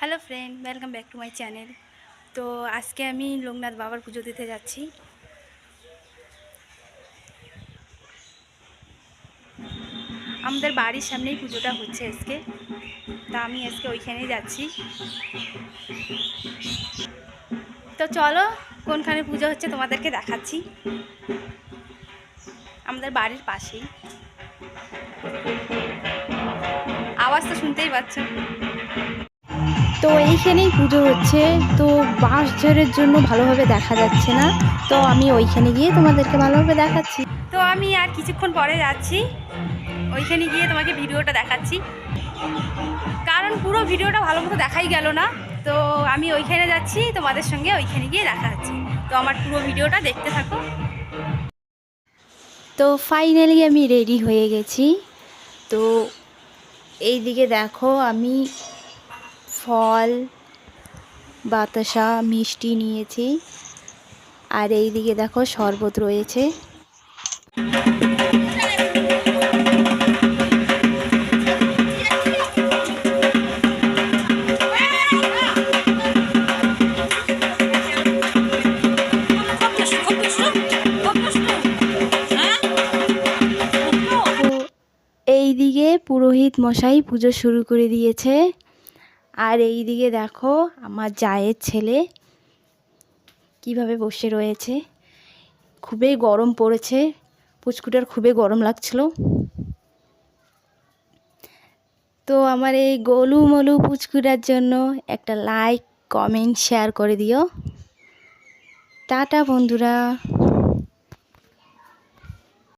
Hello friend, welcome back to my channel. তো আজকে আমি লোকনাথ বাবার পুজো দিতে যাচ্ছি। আমাদের বাড়ির সামনেই পুজোটা হচ্ছে আজকে, তা আমি আজকে ওইখানেই যাচ্ছি। তো চলো কোনখানে পুজো হচ্ছে তোমাদেরকে দেখাচ্ছি। আমাদের বাড়ির পাশেই, আওয়াজ তো শুনতেই পাচ্ছ। তো এইখানেই পুজো হচ্ছে। তো বাঁশ ঝড়ের জন্য ভালোভাবে দেখা যাচ্ছে না, তো আমি ওইখানে গিয়ে তোমাদেরকে ভালোভাবে দেখাচ্ছি। তো আমি আর কিছুক্ষণ পরে যাচ্ছি, ওইখানে গিয়ে তোমাকে ভিডিওটা দেখাচ্ছি, কারণ পুরো ভিডিওটা ভালো মতো দেখাই গেল না। তো আমি ওইখানে যাচ্ছি, তোমাদের সঙ্গে ওইখানে গিয়ে দেখা হচ্ছে। তো আমার পুরো ভিডিওটা দেখতে থাকো। তো ফাইনালি আমি রেডি হয়ে গেছি। তো এই দিকে দেখো, আমি ফল, বাতাসা, মিষ্টি নিয়েছি, আর এই দিকে দেখো শরবত রয়েছে। এই দিকে পুরোহিত মশাই পুজো শুরু করে দিয়েছে, আর এই দিকে দেখো আমার জায়ের ছেলে কিভাবে বসে রয়েছে। খুবই গরম পড়েছে, পুচকুটার খুবই গরম লাগছিল। তো আমার এই গোলু মলু পুচকুটার জন্য একটা লাইক, কমেন্ট, শেয়ার করে দিও। টাটা বন্ধুরা।